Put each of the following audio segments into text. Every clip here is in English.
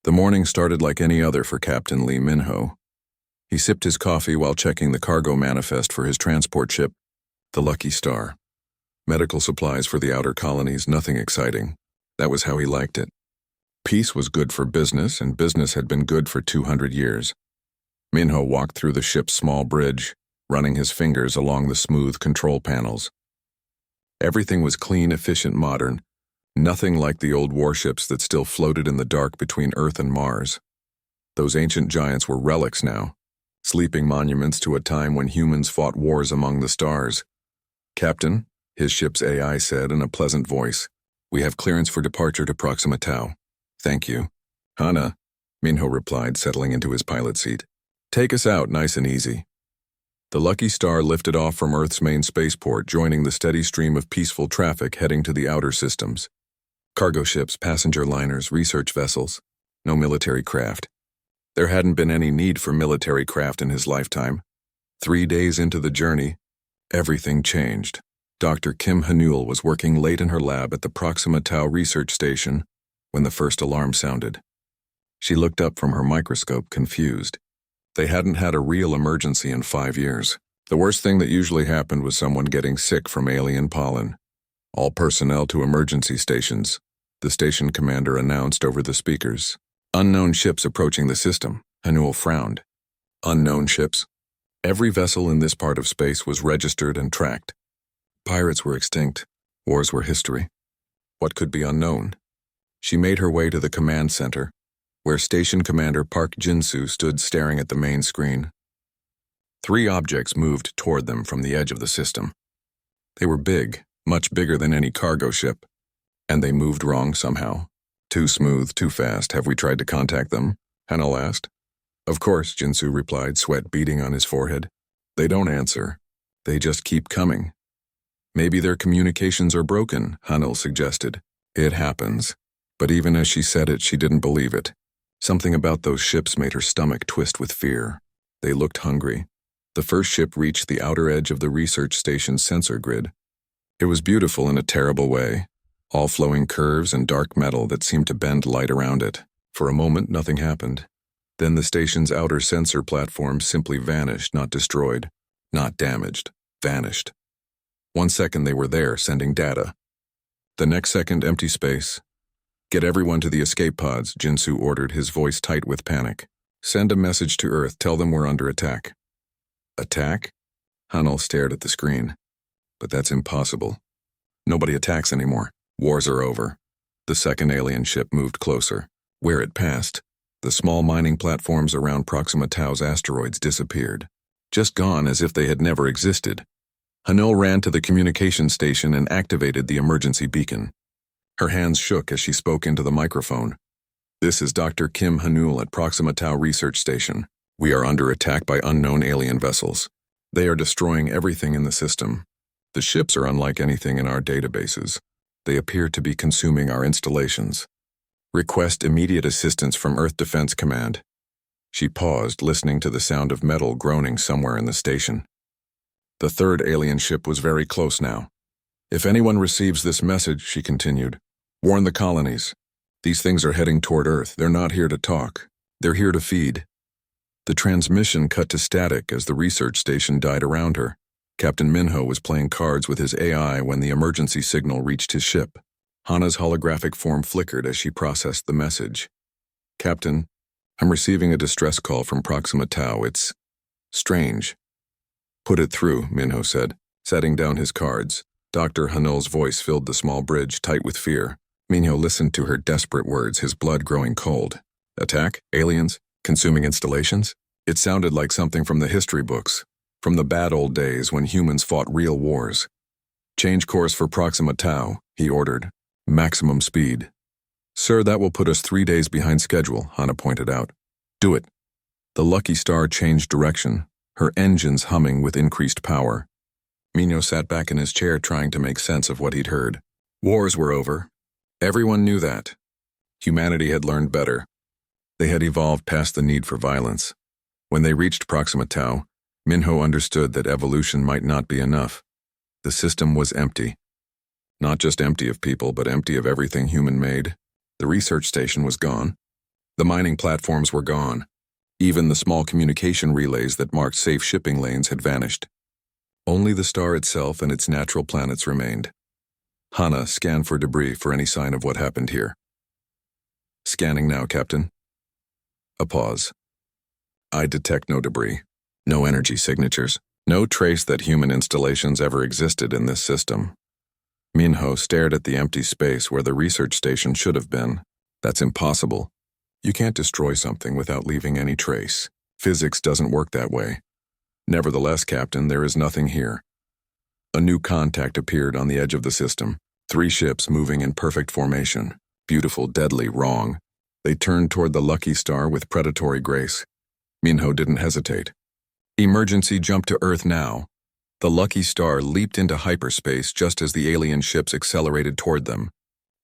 The morning started like any other for Captain Lee Minho. He sipped his coffee while checking the cargo manifest for his transport ship, the Lucky Star. Medical supplies for the outer colonies, nothing exciting. That was how he liked it. Peace was good for business, and business had been good for 200 years. Minho walked through the ship's small bridge, running his fingers along the smooth control panels. Everything was clean, efficient, modern, nothing like the old warships that still floated in the dark between Earth and Mars. Those ancient giants were relics now, sleeping monuments to a time when humans fought wars among the stars. "Captain," his ship's AI said in a pleasant voice, "we have clearance for departure to Proxima Tau." "Thank you." "Hana," Minho replied, settling into his pilot seat. "Take us out nice and easy." The Lucky Star lifted off from Earth's main spaceport, joining the steady stream of peaceful traffic heading to the outer systems. Cargo ships, passenger liners, research vessels. No military craft. There hadn't been any need for military craft in his lifetime. 3 days into the journey, everything changed. Dr. Kim Hanul was working late in her lab at the Proxima Tau research station when the first alarm sounded. She looked up from her microscope, confused. They hadn't had a real emergency in 5 years. The worst thing that usually happened was someone getting sick from alien pollen. "All personnel to emergency stations," the station commander announced over the speakers. "Unknown ships approaching the system." Hanul frowned. Unknown ships? Every vessel in this part of space was registered and tracked. Pirates were extinct. Wars were history. What could be unknown? She made her way to the command center, where Station Commander Park Jinsu stood staring at the main screen. 3 objects moved toward them from the edge of the system. They were big, much bigger than any cargo ship, and they moved wrong somehow. "Too smooth, too fast. Have we tried to contact them?" Hanul asked. "Of course," Jinsu replied, sweat beading on his forehead. "They don't answer. They just keep coming." "Maybe their communications are broken," Hanul suggested. "It happens." But even as she said it, she didn't believe it. Something about those ships made her stomach twist with fear. They looked hungry. The first ship reached the outer edge of the research station's sensor grid. It was beautiful in a terrible way, all flowing curves and dark metal that seemed to bend light around it. For a moment, nothing happened. Then the station's outer sensor platform simply vanished, not destroyed, not damaged, vanished. 1 second they were there, sending data. The next second, empty space. "Get everyone to the escape pods," Jinsu ordered, his voice tight with panic. "Send a message to Earth, tell them we're under attack." "Attack?" Hanul stared at the screen. "But that's impossible. Nobody attacks anymore. Wars are over." The second alien ship moved closer. Where it passed, the small mining platforms around Proxima Tau's asteroids disappeared. Just gone, as if they had never existed. Hanul ran to the communication station and activated the emergency beacon. Her hands shook as she spoke into the microphone. "This is Dr. Kim Hanul at Proxima Tau Research Station. We are under attack by unknown alien vessels. They are destroying everything in the system. The ships are unlike anything in our databases. They appear to be consuming our installations. Request immediate assistance from Earth Defense Command." She paused, listening to the sound of metal groaning somewhere in the station. The third alien ship was very close now. "If anyone receives this message," she continued, "warn the colonies. These things are heading toward Earth. They're not here to talk. They're here to feed." The transmission cut to static as the research station died around her. Captain Minho was playing cards with his AI when the emergency signal reached his ship. Hana's holographic form flickered as she processed the message. "Captain, I'm receiving a distress call from Proxima Tau. It's strange." "Put it through," Minho said, setting down his cards. Dr. Hanul's voice filled the small bridge, tight with fear. Minho listened to her desperate words, his blood growing cold. "Attack? Aliens? Consuming installations?" It sounded like something from the history books, from the bad old days when humans fought real wars. "Change course for Proxima Tau," he ordered. "Maximum speed." "Sir, that will put us 3 days behind schedule," Hana pointed out. "Do it." The Lucky Star changed direction, her engines humming with increased power. Minho sat back in his chair trying to make sense of what he'd heard. Wars were over. Everyone knew that. Humanity had learned better. They had evolved past the need for violence. When they reached Proxima Tau, Minho understood that evolution might not be enough. The system was empty. Not just empty of people, but empty of everything human-made. The research station was gone. The mining platforms were gone. Even the small communication relays that marked safe shipping lanes had vanished. Only the star itself and its natural planets remained. Hana scanned for debris for any sign of what happened here. Scanning now, Captain. A pause. I detect no debris, no energy signatures, no trace that human installations ever existed in this system. Minho stared at the empty space where the research station should have been. That's impossible. You can't destroy something without leaving any trace. Physics doesn't work that way. Nevertheless, Captain, there is nothing here. A new contact appeared on the edge of the system. 3 ships moving in perfect formation. Beautiful, deadly, wrong. They turned toward the lucky star with predatory grace. Minho didn't hesitate. Emergency jump to Earth now. The lucky star leaped into hyperspace just as the alien ships accelerated toward them.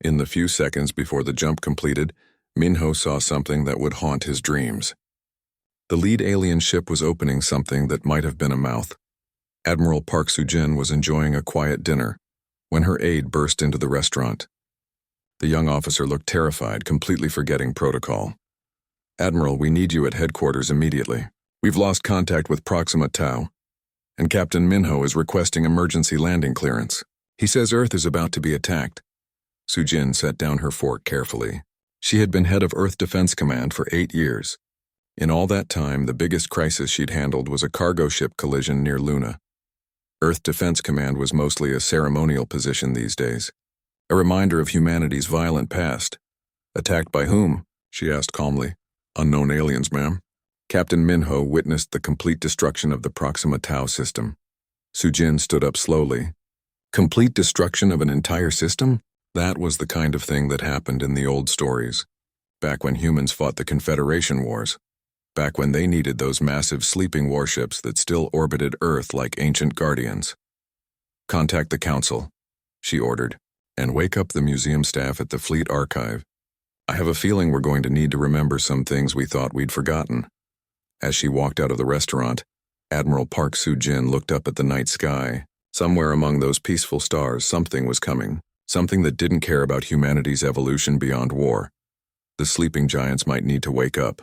In the few seconds before the jump completed, Minho saw something that would haunt his dreams. The lead alien ship was opening something that might have been a mouth. Admiral Park Soo-jin was enjoying a quiet dinner when her aide burst into the restaurant. The young officer looked terrified, completely forgetting protocol. "Admiral, we need you at headquarters immediately. We've lost contact with Proxima Tau, and Captain Minho is requesting emergency landing clearance. He says Earth is about to be attacked." Soo-jin set down her fork carefully. She had been head of Earth Defense Command for 8 years. In all that time, the biggest crisis she'd handled was a cargo ship collision near Luna. Earth Defense Command was mostly a ceremonial position these days, a reminder of humanity's violent past. "Attacked by whom?" she asked calmly. "Unknown aliens, ma'am." Captain Minho witnessed the complete destruction of the Proxima Tau system. Soo-jin stood up slowly. Complete destruction of an entire system? That was the kind of thing that happened in the old stories, back when humans fought the Confederation Wars, back when they needed those massive sleeping warships that still orbited Earth like ancient guardians. "Contact the Council," she ordered, "and wake up the museum staff at the Fleet Archive. I have a feeling we're going to need to remember some things we thought we'd forgotten." As she walked out of the restaurant, Admiral Park Soo-jin looked up at the night sky. Somewhere among those peaceful stars, something was coming, something that didn't care about humanity's evolution beyond war. The sleeping giants might need to wake up.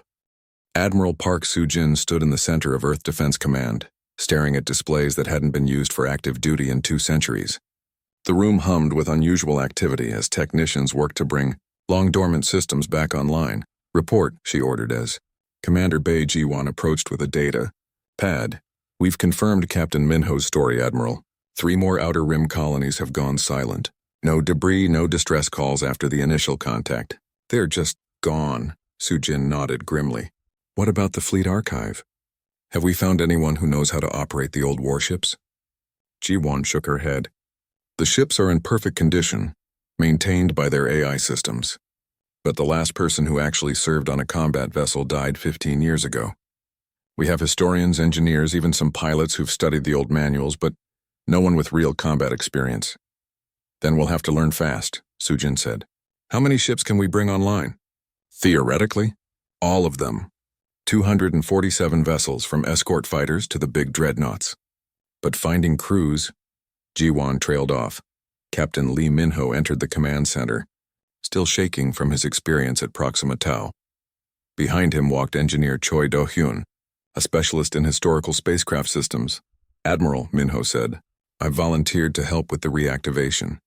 Admiral Park Soo-jin stood in the center of Earth Defense Command, staring at displays that hadn't been used for active duty in 2 centuries. The room hummed with unusual activity as technicians worked to bring long-dormant systems back online. "Report," she ordered as Commander Bae Ji-won approached with a data pad. "We've confirmed Captain Minho's story, Admiral. 3 more Outer Rim colonies have gone silent. No debris, no distress calls after the initial contact. They're just gone." Soo-jin nodded grimly. "What about the Fleet Archive? Have we found anyone who knows how to operate the old warships?" Ji-won shook her head. "The ships are in perfect condition, maintained by their AI systems. But the last person who actually served on a combat vessel died 15 years ago. We have historians, engineers, even some pilots who've studied the old manuals, but no one with real combat experience." "Then we'll have to learn fast," Soo-jin said. "How many ships can we bring online?" "Theoretically, all of them. 247 vessels from escort fighters to the big dreadnoughts. But finding crews..." Ji-won trailed off. Captain Lee Minho entered the command center, still shaking from his experience at Proxima Tau. Behind him walked engineer Choi Do-hyun, a specialist in historical spacecraft systems. "Admiral," Minho said, "I volunteered to help with the reactivation.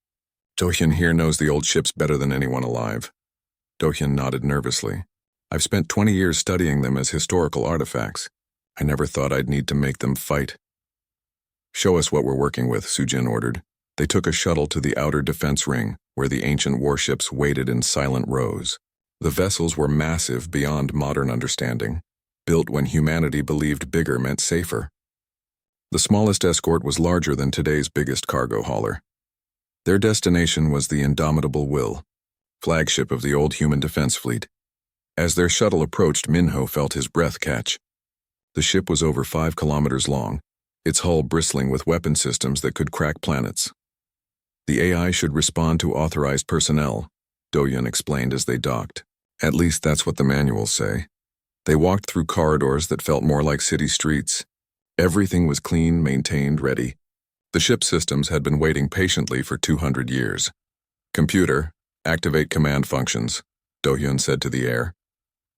Do-hyun here knows the old ships better than anyone alive." Do-hyun nodded nervously. "I've spent 20 years studying them as historical artifacts. I never thought I'd need to make them fight." "Show us what we're working with," Soo-jin ordered. They took a shuttle to the outer defense ring, where the ancient warships waited in silent rows. The vessels were massive beyond modern understanding, built when humanity believed bigger meant safer. The smallest escort was larger than today's biggest cargo hauler. Their destination was the Indomitable Will, flagship of the old human defense fleet. As their shuttle approached, Minho felt his breath catch. The ship was over 5 kilometers long, its hull bristling with weapon systems that could crack planets. "The AI should respond to authorized personnel," Do-hyun explained as they docked. "At least that's what the manuals say." They walked through corridors that felt more like city streets. Everything was clean, maintained, ready. The ship systems had been waiting patiently for 200 years. "Computer, activate command functions," Do-hyun said to the air.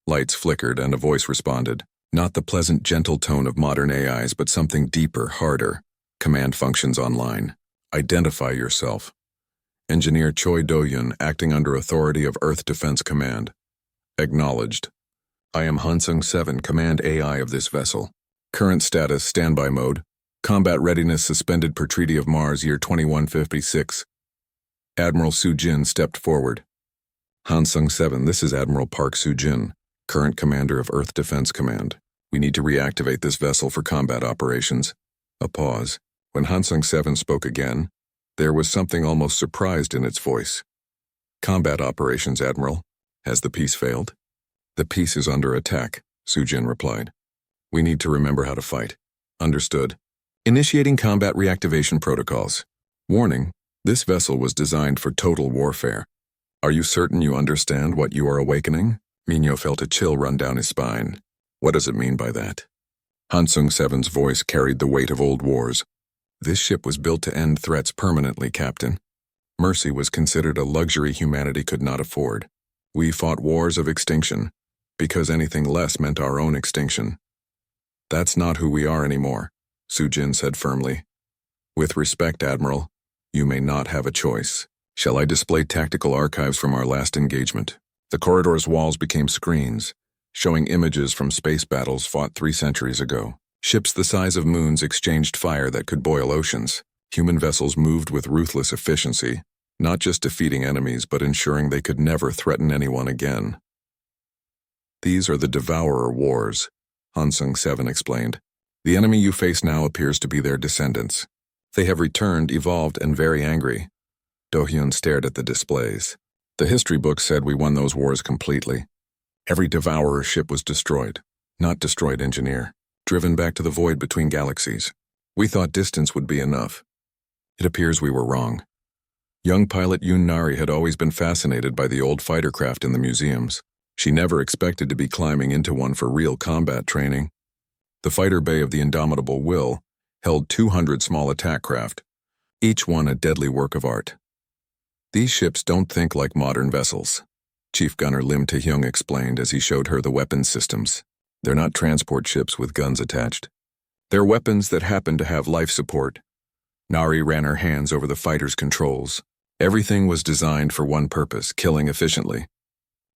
Lights flickered and a voice responded. Not the pleasant, gentle tone of modern AIs, but something deeper, harder. Command functions online. Identify yourself. Engineer Choi Do-yun, acting under authority of Earth Defense Command. Acknowledged. I am Hansung 7, Command AI of this vessel. Current status, standby mode. Combat readiness suspended per Treaty of Mars, year 2156. Admiral Soo-jin stepped forward. Hansung 7, this is Admiral Park Soo-jin, current commander of Earth Defense Command. We need to reactivate this vessel for combat operations. A pause. When Hansung 7 spoke again, there was something almost surprised in its voice. Combat operations, Admiral. Has the peace failed? The peace is under attack, Soo-jin replied. We need to remember how to fight. Understood. Initiating combat reactivation protocols. Warning, this vessel was designed for total warfare. Are you certain you understand what you are awakening? Minyo felt a chill run down his spine. What does it mean by that? Hansung 7's voice carried the weight of old wars. This ship was built to end threats permanently, Captain. Mercy was considered a luxury humanity could not afford. We fought wars of extinction, because anything less meant our own extinction. That's not who we are anymore, Soo-jin said firmly. With respect, Admiral, you may not have a choice. Shall I display tactical archives from our last engagement? The corridor's walls became screens, showing images from space battles fought 3 centuries ago. Ships the size of moons exchanged fire that could boil oceans. Human vessels moved with ruthless efficiency, not just defeating enemies but ensuring they could never threaten anyone again. These are the Devourer Wars, Hansung 7 explained. The enemy you face now appears to be their descendants. They have returned, evolved, and very angry. Do-hyun stared at the displays. The history books said we won those wars completely. Every Devourer ship was destroyed. Not destroyed, Engineer. Driven back to the void between galaxies. We thought distance would be enough. It appears we were wrong. Young pilot Yoon Nari had always been fascinated by the old fighter craft in the museums. She never expected to be climbing into one for real combat training. The fighter bay of the Indomitable Will held 200 small attack craft, each one a deadly work of art. These ships don't think like modern vessels, Chief Gunner Lim Tae-hyung explained as he showed her the weapons systems. They're not transport ships with guns attached. They're weapons that happen to have life support. Nari ran her hands over the fighter's controls. Everything was designed for one purpose, killing efficiently.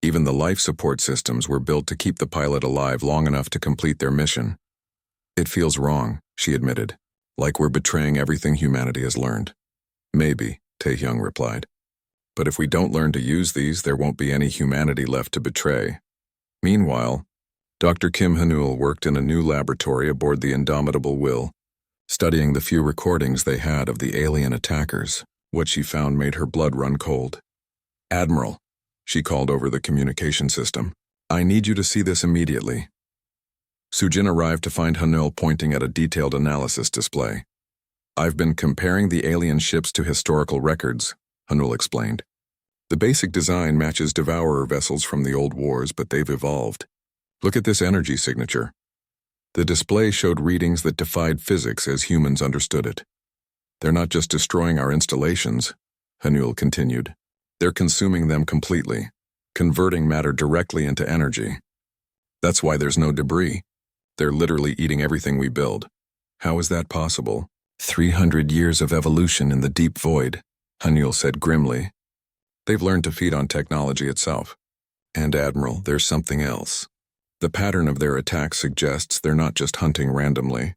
Even the life support systems were built to keep the pilot alive long enough to complete their mission. It feels wrong, she admitted, like we're betraying everything humanity has learned. Maybe, Tae-hyung replied. But if we don't learn to use these, there won't be any humanity left to betray. Meanwhile, Dr. Kim Hanul worked in a new laboratory aboard the Indomitable Will, studying the few recordings they had of the alien attackers. What she found made her blood run cold. Admiral, she called over the communication system. I need you to see this immediately. Soo-jin arrived to find Hanul pointing at a detailed analysis display. I've been comparing the alien ships to historical records, Hanul explained. The basic design matches Devourer vessels from the old wars, but they've evolved. Look at this energy signature. The display showed readings that defied physics as humans understood it. They're not just destroying our installations, Hanul continued. They're consuming them completely, converting matter directly into energy. That's why there's no debris. They're literally eating everything we build. How is that possible? 300 years of evolution in the deep void, Hanul said grimly. They've learned to feed on technology itself. And Admiral, there's something else. The pattern of their attacks suggests they're not just hunting randomly.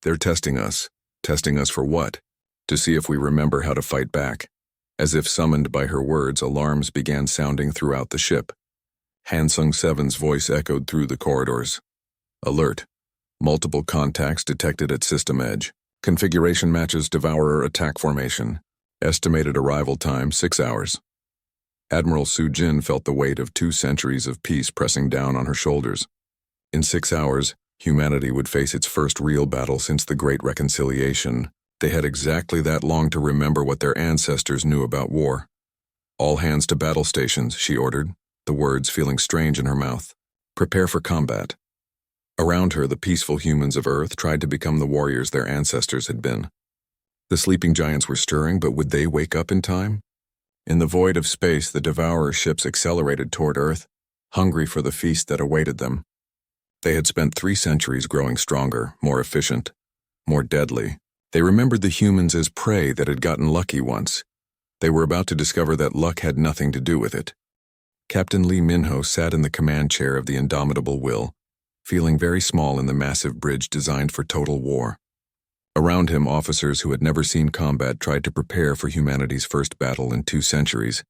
They're testing us. Testing us for what? To see if we remember how to fight back. As if summoned by her words, alarms began sounding throughout the ship. Hansung 7's voice echoed through the corridors. Alert. Multiple contacts detected at system edge. Configuration matches Devourer attack formation. Estimated arrival time 6 hours. Admiral Soo-jin felt the weight of 2 centuries of peace pressing down on her shoulders. In 6 hours, humanity would face its first real battle since the Great Reconciliation. They had exactly that long to remember what their ancestors knew about war. All hands to battle stations, she ordered, the words feeling strange in her mouth. Prepare for combat. Around her, the peaceful humans of Earth tried to become the warriors their ancestors had been. The sleeping giants were stirring, but would they wake up in time? In the void of space, the Devourer ships accelerated toward Earth, hungry for the feast that awaited them. They had spent 3 centuries growing stronger, more efficient, more deadly. They remembered the humans as prey that had gotten lucky once. They were about to discover that luck had nothing to do with it. Captain Lee Minho sat in the command chair of the indomitable Will, feeling very small in the massive bridge designed for total war. Around him, officers who had never seen combat tried to prepare for humanity's first battle in 2 centuries.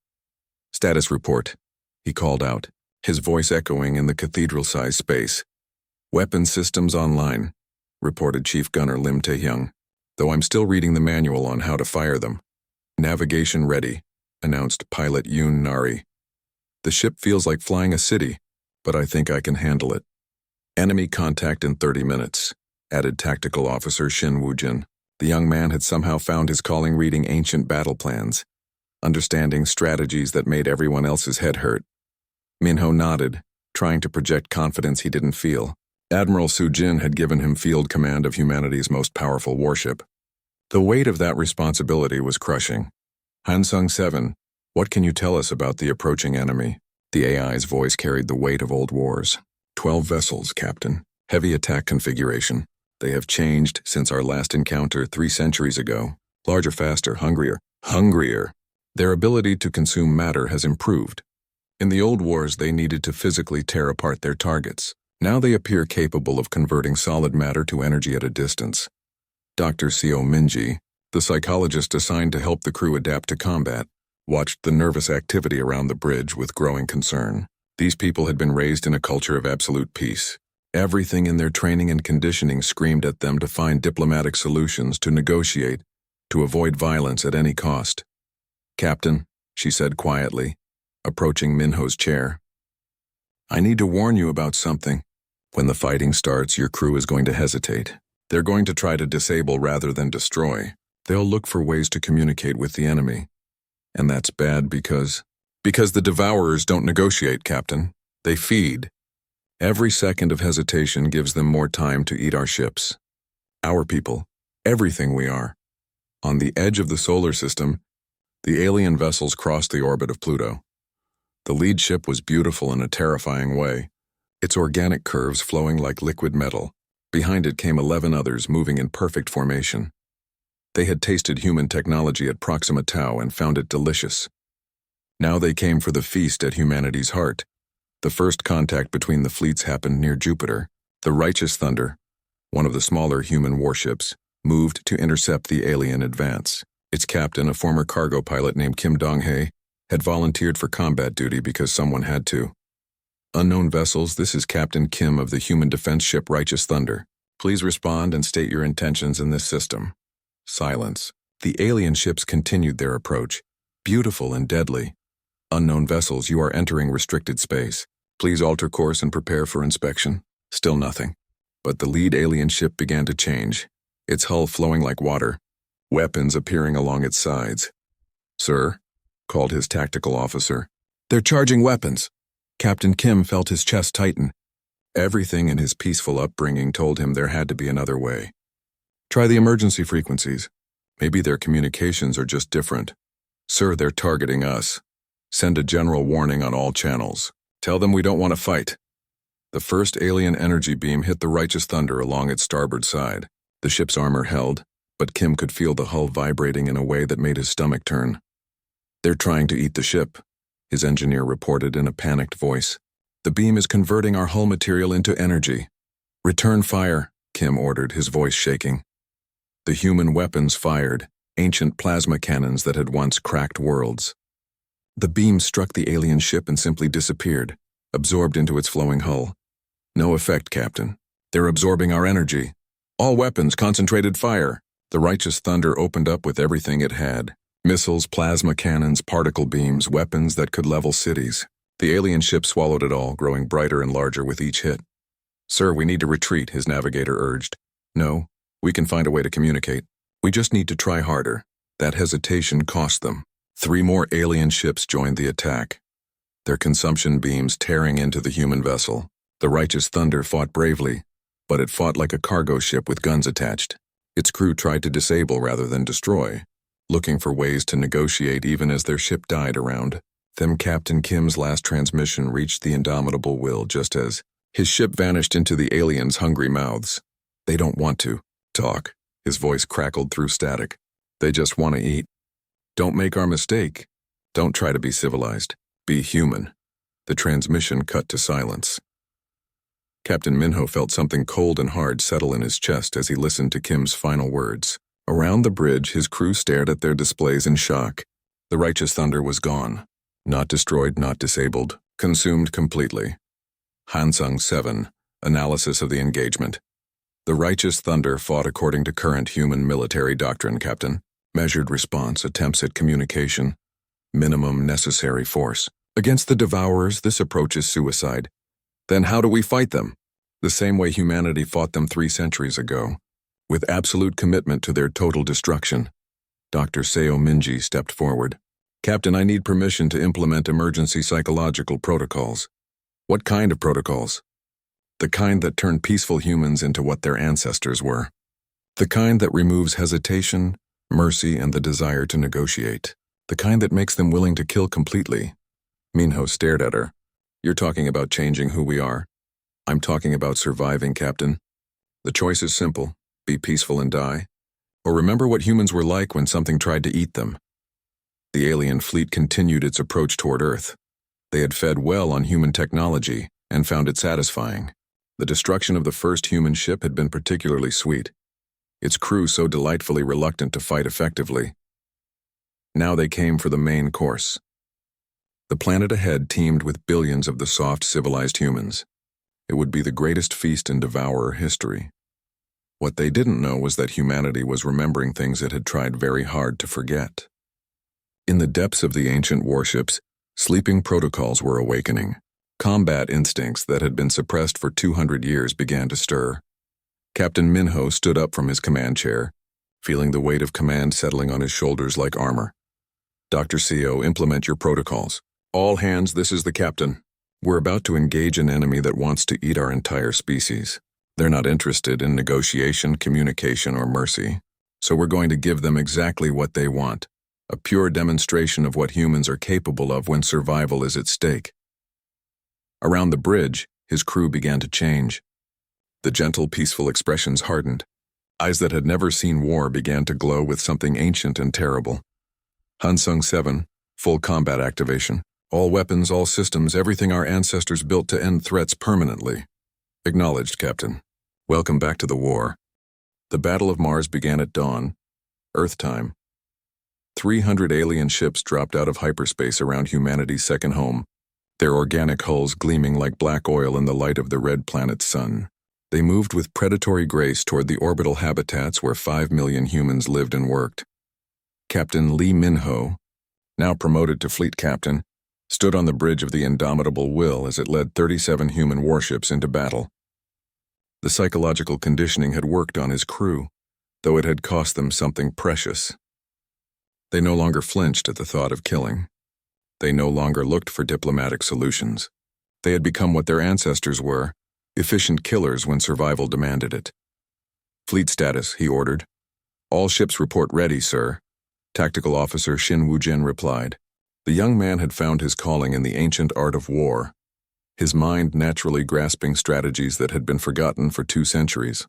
"Status report," he called out, his voice echoing in the cathedral-sized space. "Weapon systems online," reported Chief Gunner Lim Tae-hyung, "though I'm still reading the manual on how to fire them." "Navigation ready," announced pilot Yoon Nari. "The ship feels like flying a city, but I think I can handle it." "Enemy contact in 30 minutes, added Tactical Officer Shin Woo-jin. The young man had somehow found his calling reading ancient battle plans, understanding strategies that made everyone else's head hurt. Minho nodded, trying to project confidence he didn't feel. Admiral Soo-jin had given him field command of humanity's most powerful warship. The weight of that responsibility was crushing. "Hansung 7, what can you tell us about the approaching enemy?" The AI's voice carried the weight of old wars. 12 vessels, Captain. Heavy attack configuration. They have changed since our last encounter 3 centuries ago. Larger, faster, hungrier. Hungrier. Their ability to consume matter has improved. In the old wars, they needed to physically tear apart their targets. Now they appear capable of converting solid matter to energy at a distance. Dr. Seo Minji, the psychologist assigned to help the crew adapt to combat, watched the nervous activity around the bridge with growing concern. These people had been raised in a culture of absolute peace. Everything in their training and conditioning screamed at them to find diplomatic solutions, to negotiate, to avoid violence at any cost. "Captain," she said quietly, approaching Minho's chair, "I need to warn you about something. When the fighting starts, your crew is going to hesitate. They're going to try to disable rather than destroy. They'll look for ways to communicate with the enemy. And that's bad because the Devourers don't negotiate, Captain. They feed. Every second of hesitation gives them more time to eat our ships. Our people. Everything we are." On the edge of the solar system, the alien vessels crossed the orbit of Pluto. The lead ship was beautiful in a terrifying way, its organic curves flowing like liquid metal. Behind it came 11 others moving in perfect formation. They had tasted human technology at Proxima Tau and found it delicious. Now they came for the feast at humanity's heart. The first contact between the fleets happened near Jupiter. The Righteous Thunder, one of the smaller human warships, moved to intercept the alien advance. Its captain, a former cargo pilot named Kim Dong-hae, had volunteered for combat duty because someone had to. "Unknown vessels, this is Captain Kim of the human defense ship Righteous Thunder. Please respond and state your intentions in this system." Silence. The alien ships continued their approach, beautiful and deadly. "Unknown vessels, you are entering restricted space. Please alter course and prepare for inspection." Still nothing. But the lead alien ship began to change, its hull flowing like water, weapons appearing along its sides. "Sir," called his tactical officer. "They're charging weapons." Captain Kim felt his chest tighten. Everything in his peaceful upbringing told him there had to be another way. "Try the emergency frequencies. Maybe their communications are just different." "Sir, they're targeting us. Send a general warning on all channels. Tell them we don't want to fight." The first alien energy beam hit the Righteous Thunder along its starboard side. The ship's armor held, but Kim could feel the hull vibrating in a way that made his stomach turn. "They're trying to eat the ship," his engineer reported in a panicked voice. "The beam is converting our hull material into energy." "Return fire," Kim ordered, his voice shaking. The human weapons fired, ancient plasma cannons that had once cracked worlds. The beam struck the alien ship and simply disappeared, absorbed into its flowing hull. "No effect, Captain. They're absorbing our energy. All weapons, concentrated fire." The Righteous Thunder opened up with everything it had. Missiles, plasma cannons, particle beams, weapons that could level cities. The alien ship swallowed it all, growing brighter and larger with each hit. "Sir, we need to retreat," his navigator urged. "No, we can find a way to communicate. We just need to try harder." That hesitation cost them. 3 more alien ships joined the attack, their consumption beams tearing into the human vessel. The Righteous Thunder fought bravely, but it fought like a cargo ship with guns attached. Its crew tried to disable rather than destroy, looking for ways to negotiate even as their ship died around. Then Captain Kim's last transmission reached the indomitable Will just as his ship vanished into the aliens' hungry mouths. They don't want to talk. His voice crackled through static. They just want to eat. Don't make our mistake. Don't try to be civilized. Be human. The transmission cut to silence. Captain Minho felt something cold and hard settle in his chest as he listened to Kim's final words. Around the bridge, his crew stared at their displays in shock. The Righteous Thunder was gone. Not destroyed, not disabled. Consumed completely. Hansung 7. Analysis of the engagement. The Righteous Thunder fought according to current human military doctrine, Captain. Measured response, attempts at communication. Minimum necessary force. Against the Devourers, this approach is suicide. Then how do we fight them? The same way humanity fought them 3 centuries ago, with absolute commitment to their total destruction. Dr. Seo Minji stepped forward. Captain, I need permission to implement emergency psychological protocols. What kind of protocols? The kind that turn peaceful humans into what their ancestors were. The kind that removes hesitation, mercy, and the desire to negotiate. The kind that makes them willing to kill completely. Minho stared at her. You're talking about changing who we are. I'm talking about surviving, Captain. The choice is simple. Be peaceful and die. Or remember what humans were like when something tried to eat them. The alien fleet continued its approach toward Earth. They had fed well on human technology and found it satisfying. The destruction of the first human ship had been particularly sweet. Its crew so delightfully reluctant to fight effectively. Now they came for the main course. The planet ahead teemed with billions of the soft, civilized humans. It would be the greatest feast in Devourer history. What they didn't know was that humanity was remembering things it had tried very hard to forget. In the depths of the ancient warships, sleeping protocols were awakening. Combat instincts that had been suppressed for 200 years began to stir. Captain Minho stood up from his command chair, feeling the weight of command settling on his shoulders like armor. Dr. Seo, implement your protocols. All hands, this is the captain. We're about to engage an enemy that wants to eat our entire species. They're not interested in negotiation, communication, or mercy. So we're going to give them exactly what they want. A pure demonstration of what humans are capable of when survival is at stake. Around the bridge, his crew began to change. The gentle, peaceful expressions hardened. Eyes that had never seen war began to glow with something ancient and terrible. Hansung 7, full combat activation. All weapons, all systems, everything our ancestors built to end threats permanently. Acknowledged, Captain. Welcome back to the war. The Battle of Mars began at dawn, Earth time. 300 alien ships dropped out of hyperspace around humanity's second home, their organic hulls gleaming like black oil in the light of the red planet's sun. They moved with predatory grace toward the orbital habitats where 5 million humans lived and worked. Captain Lee Minho, now promoted to fleet captain, stood on the bridge of the indomitable Will as it led 37 human warships into battle. The psychological conditioning had worked on his crew, though it had cost them something precious. They no longer flinched at the thought of killing. They no longer looked for diplomatic solutions. They had become what their ancestors were, efficient killers when survival demanded it. Fleet status, he ordered. All ships report ready, sir. Tactical Officer Shin Woo-jin replied. The young man had found his calling in the ancient art of war, his mind naturally grasping strategies that had been forgotten for 2 centuries.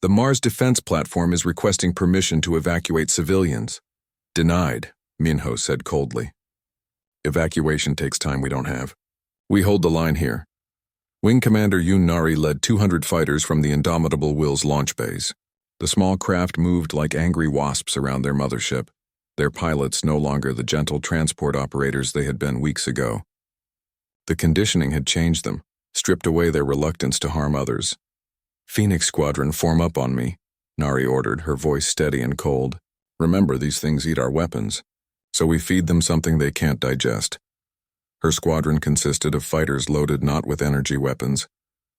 The Mars defense platform is requesting permission to evacuate civilians. Denied, Minho said coldly. Evacuation takes time we don't have. We hold the line here. Wing Commander Yoon Nari led 200 fighters from the indomitable Will's launch bays. The small craft moved like angry wasps around their mothership, their pilots no longer the gentle transport operators they had been weeks ago. The conditioning had changed them, stripped away their reluctance to harm others. Phoenix Squadron, form up on me, Nari ordered, her voice steady and cold. Remember, these things eat our weapons, so we feed them something they can't digest. Her squadron consisted of fighters loaded not with energy weapons,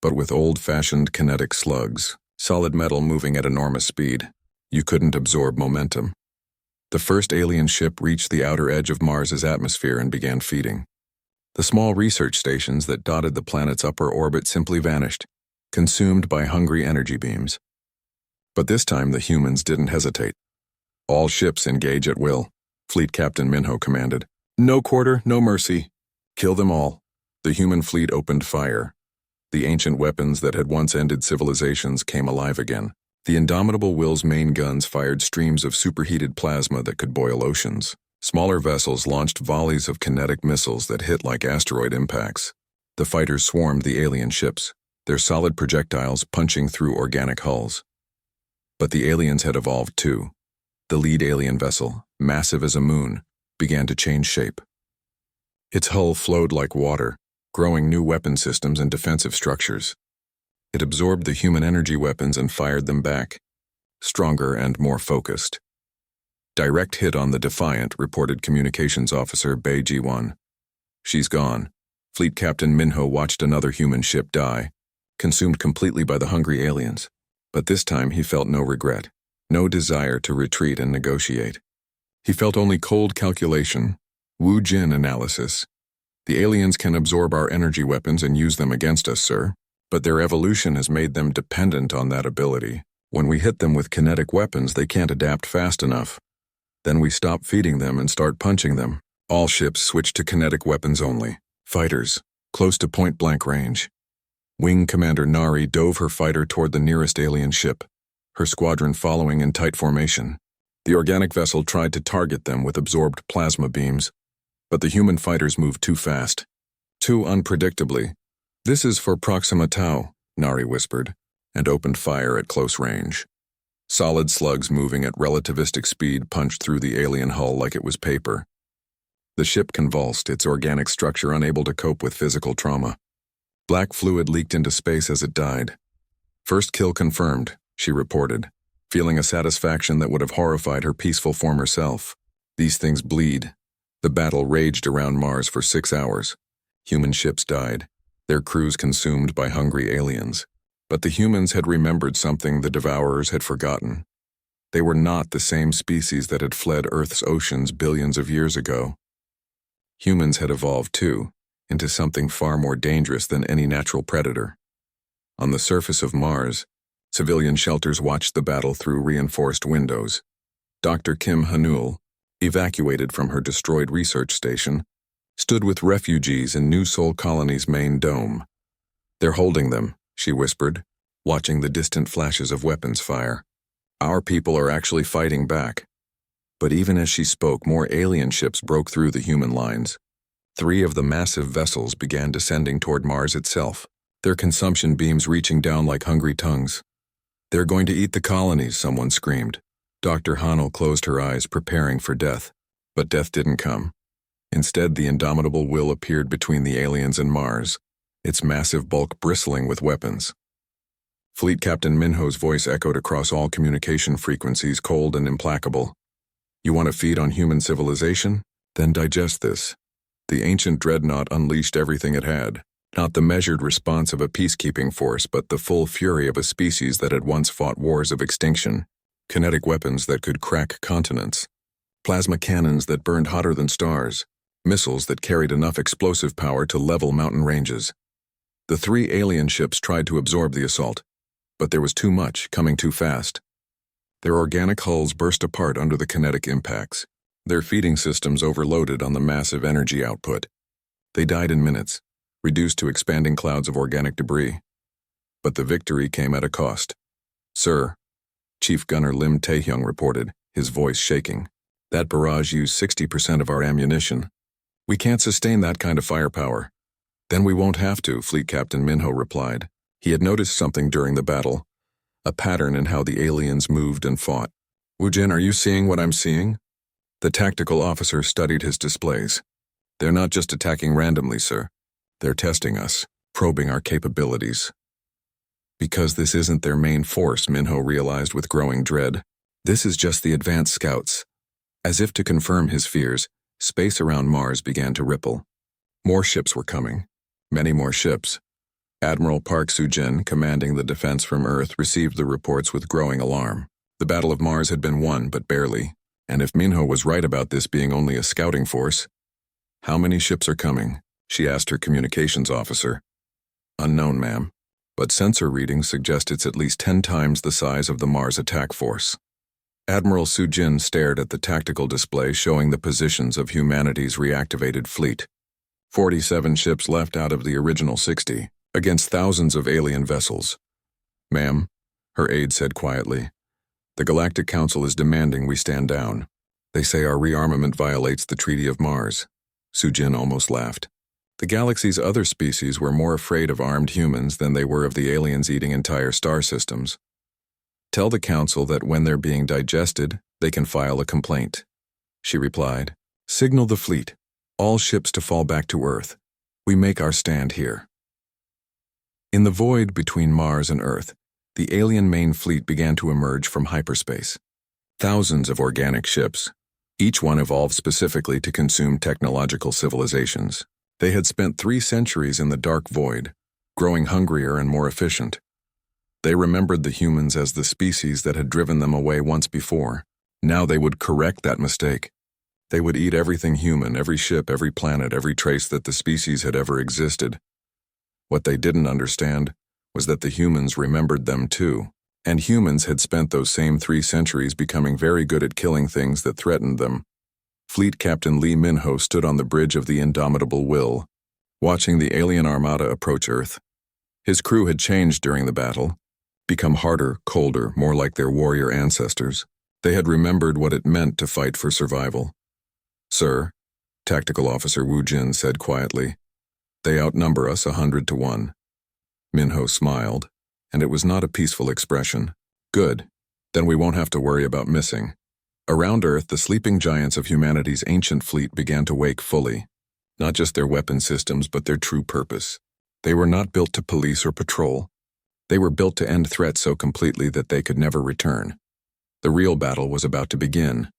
but with old-fashioned kinetic slugs, solid metal moving at enormous speed. You couldn't absorb momentum. The first alien ship reached the outer edge of Mars's atmosphere and began feeding. The small research stations that dotted the planet's upper orbit simply vanished, consumed by hungry energy beams. But this time the humans didn't hesitate. All ships engage at will, Fleet Captain Minho commanded. No quarter, no mercy. Kill them all. The human fleet opened fire. The ancient weapons that had once ended civilizations came alive again. The indomitable Will's main guns fired streams of superheated plasma that could boil oceans. Smaller vessels launched volleys of kinetic missiles that hit like asteroid impacts. The fighters swarmed the alien ships, their solid projectiles punching through organic hulls. But the aliens had evolved too. The lead alien vessel, massive as a moon, began to change shape. Its hull flowed like water, growing new weapon systems and defensive structures. It absorbed the human energy weapons and fired them back, stronger and more focused. Direct hit on the Defiant, reported Communications Officer Bei Ji-1. She's gone. Fleet Captain Minho watched another human ship die, consumed completely by the hungry aliens. But this time he felt no regret, no desire to retreat and negotiate. He felt only cold calculation, Wu Jin analysis. The aliens can absorb our energy weapons and use them against us, sir, but their evolution has made them dependent on that ability. When we hit them with kinetic weapons, they can't adapt fast enough. Then we stop feeding them and start punching them. All ships switch to kinetic weapons only. Fighters, close to point-blank range. Wing Commander Nari dove her fighter toward the nearest alien ship, her squadron following in tight formation. The organic vessel tried to target them with absorbed plasma beams, but the human fighters moved too fast, too unpredictably. "This is for Proxima Tau," Nari whispered, and opened fire at close range. Solid slugs moving at relativistic speed punched through the alien hull like it was paper. The ship convulsed, its organic structure unable to cope with physical trauma. Black fluid leaked into space as it died. "First kill confirmed," she reported, feeling a satisfaction that would have horrified her peaceful former self. These things bleed. The battle raged around Mars for 6 hours. Human ships died, their crews consumed by hungry aliens. But the humans had remembered something the Devourers had forgotten. They were not the same species that had fled Earth's oceans billions of years ago. Humans had evolved too, into something far more dangerous than any natural predator. On the surface of Mars, civilian shelters watched the battle through reinforced windows. Dr. Kim Hanul, evacuated from her destroyed research station, stood with refugees in New Sol Colony's main dome. "They're holding them," she whispered, watching the distant flashes of weapons fire. "Our people are actually fighting back." But even as she spoke, more alien ships broke through the human lines. 3 of the massive vessels began descending toward Mars itself, their consumption beams reaching down like hungry tongues. "They're going to eat the colonies," someone screamed. Dr. Hanel closed her eyes, preparing for death. But death didn't come. Instead, the indomitable Will appeared between the aliens and Mars, its massive bulk bristling with weapons. Fleet Captain Minho's voice echoed across all communication frequencies, cold and implacable. "You want to feed on human civilization? Then digest this." The ancient dreadnought unleashed everything it had, not the measured response of a peacekeeping force, but the full fury of a species that had once fought wars of extinction. Kinetic weapons that could crack continents. Plasma cannons that burned hotter than stars. Missiles that carried enough explosive power to level mountain ranges. The 3 alien ships tried to absorb the assault, but there was too much, coming too fast. Their organic hulls burst apart under the kinetic impacts, their feeding systems overloaded on the massive energy output. They died in minutes, reduced to expanding clouds of organic debris. But the victory came at a cost. "Sir," Chief Gunner Lim Taehyung reported, his voice shaking, "that barrage used 60% of our ammunition. We can't sustain that kind of firepower." "Then we won't have to," Fleet Captain Minho replied. He had noticed something during the battle, a pattern in how the aliens moved and fought. "Wujin, are you seeing what I'm seeing?" The tactical officer studied his displays. "They're not just attacking randomly, sir. They're testing us, probing our capabilities." Because this isn't their main force, Minho realized with growing dread. This is just the advanced scouts. As if to confirm his fears, space around Mars began to ripple. More ships were coming. Many more ships. Admiral Park Soo-jin, commanding the defense from Earth, received the reports with growing alarm. The Battle of Mars had been won, but barely. And if Minho was right about this being only a scouting force, "How many ships are coming?" she asked her communications officer. "Unknown, ma'am. But sensor readings suggest it's at least 10 times the size of the Mars attack force." Admiral Sujin stared at the tactical display showing the positions of humanity's reactivated fleet. 47 ships left out of the original 60, against thousands of alien vessels. "Ma'am," her aide said quietly, "the Galactic Council is demanding we stand down. They say our rearmament violates the Treaty of Mars." Sujin almost laughed. The galaxy's other species were more afraid of armed humans than they were of the aliens eating entire star systems. "Tell the Council that when they're being digested, they can file a complaint," she replied. "Signal the fleet. All ships to fall back to Earth. We make our stand here." In the void between Mars and Earth, the alien main fleet began to emerge from hyperspace. Thousands of organic ships, each one evolved specifically to consume technological civilizations. They had spent 3 centuries in the dark void, growing hungrier and more efficient. They remembered the humans as the species that had driven them away once before. Now they would correct that mistake. They would eat everything human, every ship, every planet, every trace that the species had ever existed. What they didn't understand was that the humans remembered them too, and humans had spent those same 3 centuries becoming very good at killing things that threatened them. Fleet Captain Lee Min-ho stood on the bridge of the Indomitable Will, watching the alien armada approach Earth. His crew had changed during the battle, become harder, colder, more like their warrior ancestors. They had remembered what it meant to fight for survival. "Sir," Tactical Officer Wu Jin said quietly, "they outnumber us 100 to 1. Min-ho smiled, and it was not a peaceful expression. "Good. Then we won't have to worry about missing." Around Earth, the sleeping giants of humanity's ancient fleet began to wake fully. Not just their weapon systems, but their true purpose. They were not built to police or patrol. They were built to end threats so completely that they could never return. The real battle was about to begin.